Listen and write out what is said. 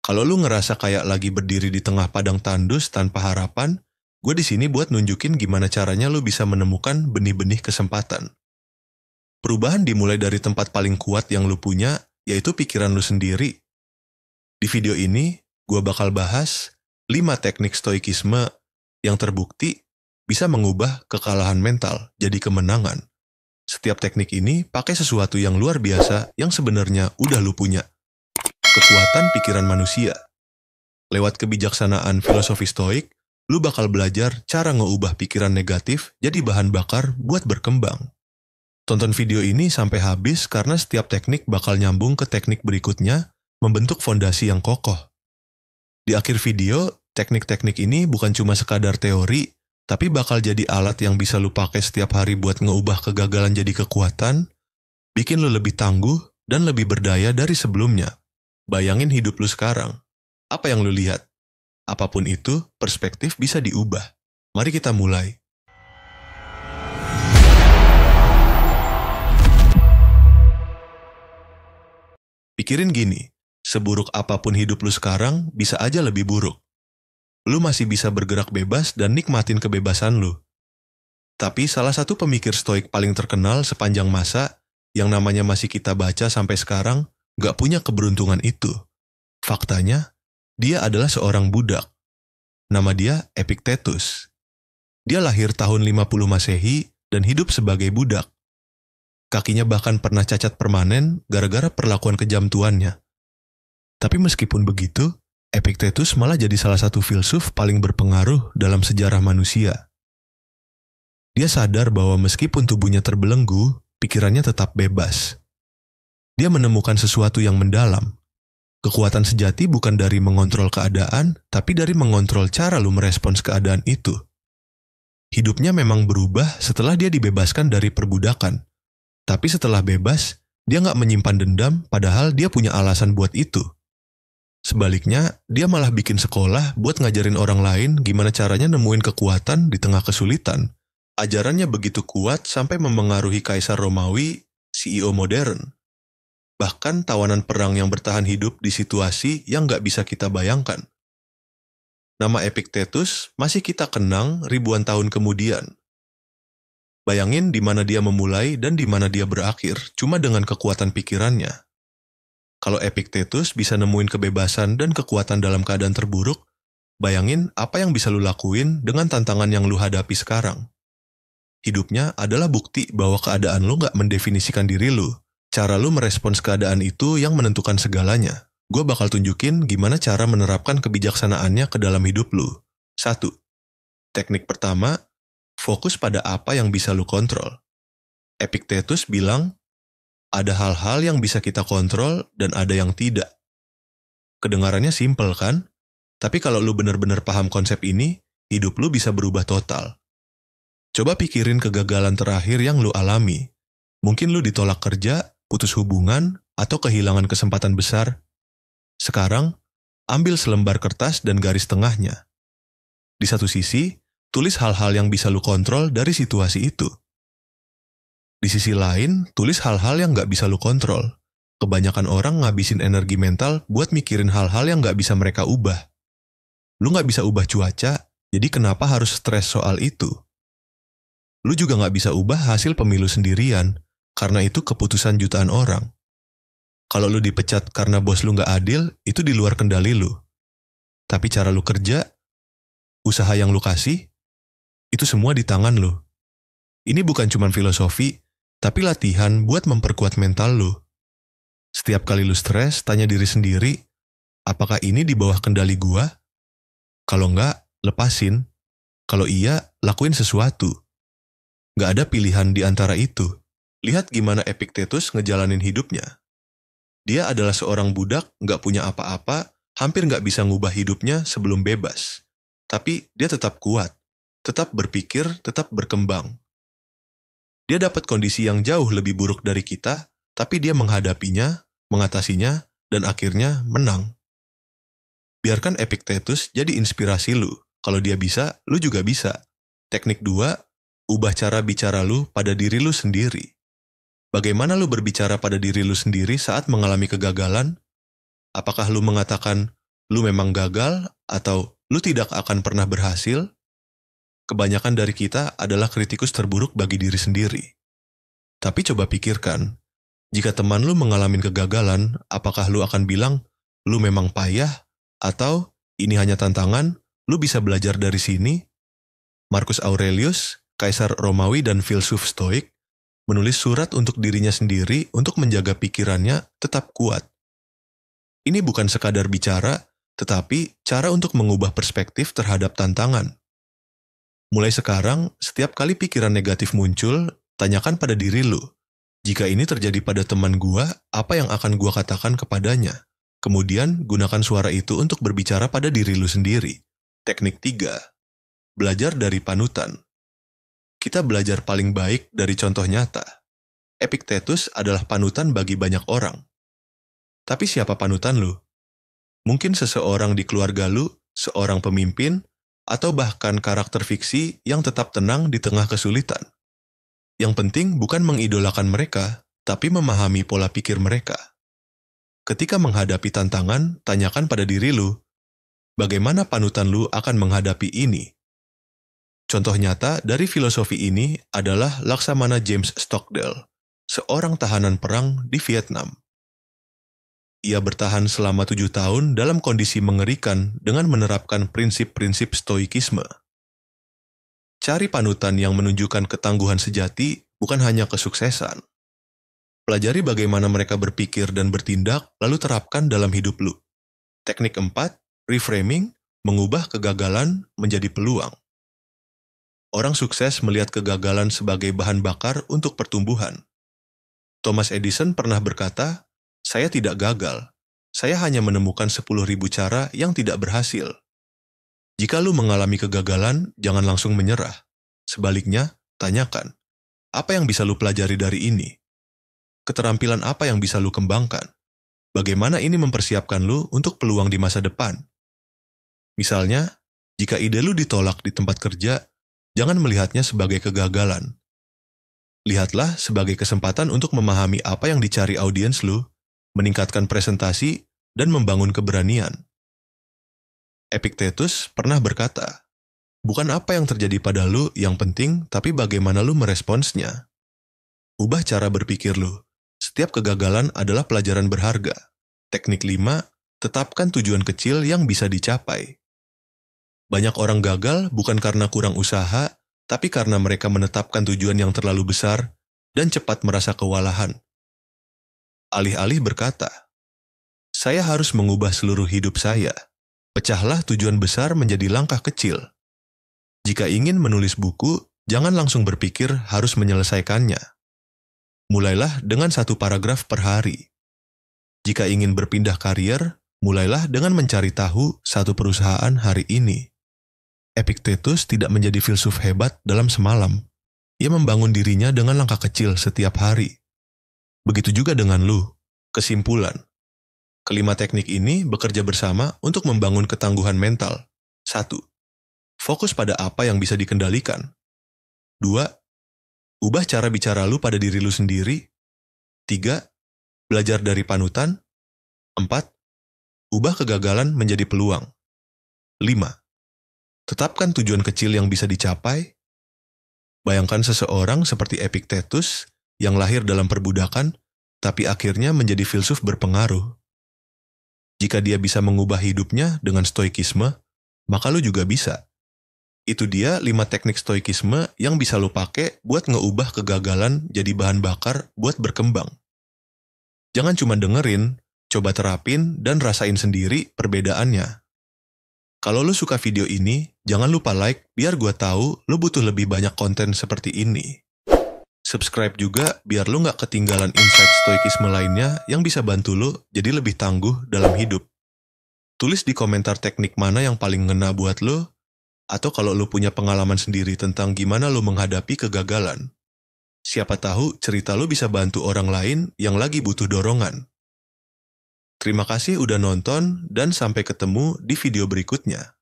Kalau lu ngerasa kayak lagi berdiri di tengah padang tandus tanpa harapan, gue di sini buat nunjukin gimana caranya lu bisa menemukan benih-benih kesempatan. Perubahan dimulai dari tempat paling kuat yang lu punya, yaitu pikiran lu sendiri. Di video ini, gue bakal bahas 5 teknik stoikisme yang terbukti bisa mengubah kekalahan mental jadi kemenangan. Setiap teknik ini pakai sesuatu yang luar biasa yang sebenarnya udah lu punya. Kekuatan pikiran manusia. Lewat kebijaksanaan filosofi stoik, lu bakal belajar cara ngeubah pikiran negatif jadi bahan bakar buat berkembang. Tonton video ini sampai habis karena setiap teknik bakal nyambung ke teknik berikutnya, membentuk fondasi yang kokoh. Di akhir video, teknik-teknik ini bukan cuma sekadar teori, tapi bakal jadi alat yang bisa lu pakai setiap hari buat ngeubah kegagalan jadi kekuatan, bikin lu lebih tangguh dan lebih berdaya dari sebelumnya. Bayangin hidup lu sekarang. Apa yang lu lihat? Apapun itu, perspektif bisa diubah. Mari kita mulai. Pikirin gini, seburuk apapun hidup lu sekarang, bisa aja lebih buruk. Lu masih bisa bergerak bebas dan nikmatin kebebasan lu. Tapi salah satu pemikir stoik paling terkenal sepanjang masa, yang namanya masih kita baca sampai sekarang, gak punya keberuntungan itu. Faktanya, dia adalah seorang budak. Nama dia Epictetus. Dia lahir tahun 50 Masehi dan hidup sebagai budak. Kakinya bahkan pernah cacat permanen gara-gara perlakuan kejam tuannya. Tapi meskipun begitu, Epictetus malah jadi salah satu filsuf paling berpengaruh dalam sejarah manusia. Dia sadar bahwa meskipun tubuhnya terbelenggu, pikirannya tetap bebas. Dia menemukan sesuatu yang mendalam. Kekuatan sejati bukan dari mengontrol keadaan, tapi dari mengontrol cara lu merespons keadaan itu. Hidupnya memang berubah setelah dia dibebaskan dari perbudakan. Tapi setelah bebas, dia nggak menyimpan dendam padahal dia punya alasan buat itu. Sebaliknya, dia malah bikin sekolah buat ngajarin orang lain gimana caranya nemuin kekuatan di tengah kesulitan. Ajarannya begitu kuat sampai memengaruhi Kaisar Romawi, CEO modern. Bahkan tawanan perang yang bertahan hidup di situasi yang nggak bisa kita bayangkan. Nama Epictetus masih kita kenang ribuan tahun kemudian. Bayangin di mana dia memulai dan di mana dia berakhir, cuma dengan kekuatan pikirannya. Kalau Epictetus bisa nemuin kebebasan dan kekuatan dalam keadaan terburuk, bayangin apa yang bisa lu lakuin dengan tantangan yang lu hadapi sekarang. Hidupnya adalah bukti bahwa keadaan lu nggak mendefinisikan diri lu. Cara lu merespons keadaan itu yang menentukan segalanya. Gue bakal tunjukin gimana cara menerapkan kebijaksanaannya ke dalam hidup lu. 1. Teknik pertama, fokus pada apa yang bisa lu kontrol. Epictetus bilang, ada hal-hal yang bisa kita kontrol dan ada yang tidak. Kedengarannya simpel kan? Tapi kalau lu benar-benar paham konsep ini, hidup lu bisa berubah total. Coba pikirin kegagalan terakhir yang lu alami. Mungkin lu ditolak kerja, putus hubungan, atau kehilangan kesempatan besar. Sekarang, ambil selembar kertas dan garis tengahnya. Di satu sisi, tulis hal-hal yang bisa lu kontrol dari situasi itu. Di sisi lain, tulis hal-hal yang nggak bisa lu kontrol. Kebanyakan orang ngabisin energi mental buat mikirin hal-hal yang nggak bisa mereka ubah. Lu nggak bisa ubah cuaca, jadi kenapa harus stres soal itu? Lu juga nggak bisa ubah hasil pemilu sendirian, karena itu keputusan jutaan orang. Kalau lu dipecat karena bos lu nggak adil, itu di luar kendali lu. Tapi cara lu kerja, usaha yang lu kasih, itu semua di tangan lu. Ini bukan cuma filosofi, tapi latihan buat memperkuat mental lu. Setiap kali lu stres, tanya diri sendiri, apakah ini di bawah kendali gua? Kalau nggak, lepasin. Kalau iya, lakuin sesuatu. Nggak ada pilihan di antara itu. Lihat gimana Epictetus ngejalanin hidupnya. Dia adalah seorang budak, nggak punya apa-apa, hampir nggak bisa ngubah hidupnya sebelum bebas. Tapi dia tetap kuat, tetap berpikir, tetap berkembang. Dia dapat kondisi yang jauh lebih buruk dari kita, tapi dia menghadapinya, mengatasinya, dan akhirnya menang. Biarkan Epictetus jadi inspirasi lu. Kalau dia bisa, lu juga bisa. Teknik 2, ubah cara bicara lu pada diri lu sendiri. Bagaimana lu berbicara pada diri lu sendiri saat mengalami kegagalan? Apakah lu mengatakan, lu memang gagal atau lu tidak akan pernah berhasil, kebanyakan dari kita adalah kritikus terburuk bagi diri sendiri. Tapi coba pikirkan, jika teman lu mengalami kegagalan, apakah lu akan bilang, lu memang payah, atau ini hanya tantangan, lu bisa belajar dari sini? Marcus Aurelius, kaisar Romawi dan filsuf Stoik, menulis surat untuk dirinya sendiri untuk menjaga pikirannya tetap kuat. Ini bukan sekadar bicara, tetapi cara untuk mengubah perspektif terhadap tantangan. Mulai sekarang, setiap kali pikiran negatif muncul, tanyakan pada diri lu, jika ini terjadi pada teman gua, apa yang akan gua katakan kepadanya? Kemudian, gunakan suara itu untuk berbicara pada diri lu sendiri. Teknik 3. Belajar dari panutan. Kita belajar paling baik dari contoh nyata. Epictetus adalah panutan bagi banyak orang. Tapi siapa panutan lu? Mungkin seseorang di keluarga lu, seorang pemimpin, atau bahkan karakter fiksi yang tetap tenang di tengah kesulitan. Yang penting bukan mengidolakan mereka, tapi memahami pola pikir mereka. Ketika menghadapi tantangan, tanyakan pada diri lu, bagaimana panutan lu akan menghadapi ini? Contoh nyata dari filosofi ini adalah Laksamana James Stockdale, seorang tahanan perang di Vietnam. Ia bertahan selama 7 tahun dalam kondisi mengerikan dengan menerapkan prinsip-prinsip stoikisme. Cari panutan yang menunjukkan ketangguhan sejati, bukan hanya kesuksesan. Pelajari bagaimana mereka berpikir dan bertindak, lalu terapkan dalam hidup lu. Teknik 4, reframing, mengubah kegagalan menjadi peluang. Orang sukses melihat kegagalan sebagai bahan bakar untuk pertumbuhan. Thomas Edison pernah berkata, "Saya tidak gagal. Saya hanya menemukan 10.000 cara yang tidak berhasil." Jika lu mengalami kegagalan, jangan langsung menyerah. Sebaliknya, tanyakan, apa yang bisa lu pelajari dari ini? Keterampilan apa yang bisa lu kembangkan? Bagaimana ini mempersiapkan lu untuk peluang di masa depan? Misalnya, jika ide lu ditolak di tempat kerja, jangan melihatnya sebagai kegagalan. Lihatlah sebagai kesempatan untuk memahami apa yang dicari audiens lu, meningkatkan presentasi, dan membangun keberanian. Epictetus pernah berkata, bukan apa yang terjadi pada lu yang penting, tapi bagaimana lu meresponsnya. Ubah cara berpikir lu. Setiap kegagalan adalah pelajaran berharga. Teknik 5, tetapkan tujuan kecil yang bisa dicapai. Banyak orang gagal bukan karena kurang usaha, tapi karena mereka menetapkan tujuan yang terlalu besar dan cepat merasa kewalahan. Alih-alih berkata, saya harus mengubah seluruh hidup saya. Pecahlah tujuan besar menjadi langkah kecil. Jika ingin menulis buku, jangan langsung berpikir harus menyelesaikannya. Mulailah dengan 1 paragraf per hari. Jika ingin berpindah karier, mulailah dengan mencari tahu 1 perusahaan hari ini. Epictetus tidak menjadi filsuf hebat dalam semalam. Ia membangun dirinya dengan langkah kecil setiap hari. Begitu juga dengan lu. Kesimpulan. Kelima teknik ini bekerja bersama untuk membangun ketangguhan mental. 1. Fokus pada apa yang bisa dikendalikan. 2. Ubah cara bicara lu pada diri lu sendiri. 3. Belajar dari panutan. 4. Ubah kegagalan menjadi peluang. 5. Tetapkan tujuan kecil yang bisa dicapai. Bayangkan seseorang seperti Epictetus yang lahir dalam perbudakan, tapi akhirnya menjadi filsuf berpengaruh. Jika dia bisa mengubah hidupnya dengan stoikisme, maka lu juga bisa. Itu dia 5 teknik stoikisme yang bisa lu pakai buat ngeubah kegagalan jadi bahan bakar buat berkembang. Jangan cuma dengerin, coba terapin dan rasain sendiri perbedaannya. Kalau lu suka video ini, jangan lupa like biar gua tahu lu butuh lebih banyak konten seperti ini. Subscribe juga biar lu nggak ketinggalan insight stoikisme lainnya yang bisa bantu lu jadi lebih tangguh dalam hidup. Tulis di komentar teknik mana yang paling ngena buat lu, atau kalau lu punya pengalaman sendiri tentang gimana lu menghadapi kegagalan. Siapa tahu cerita lu bisa bantu orang lain yang lagi butuh dorongan. Terima kasih udah nonton dan sampai ketemu di video berikutnya.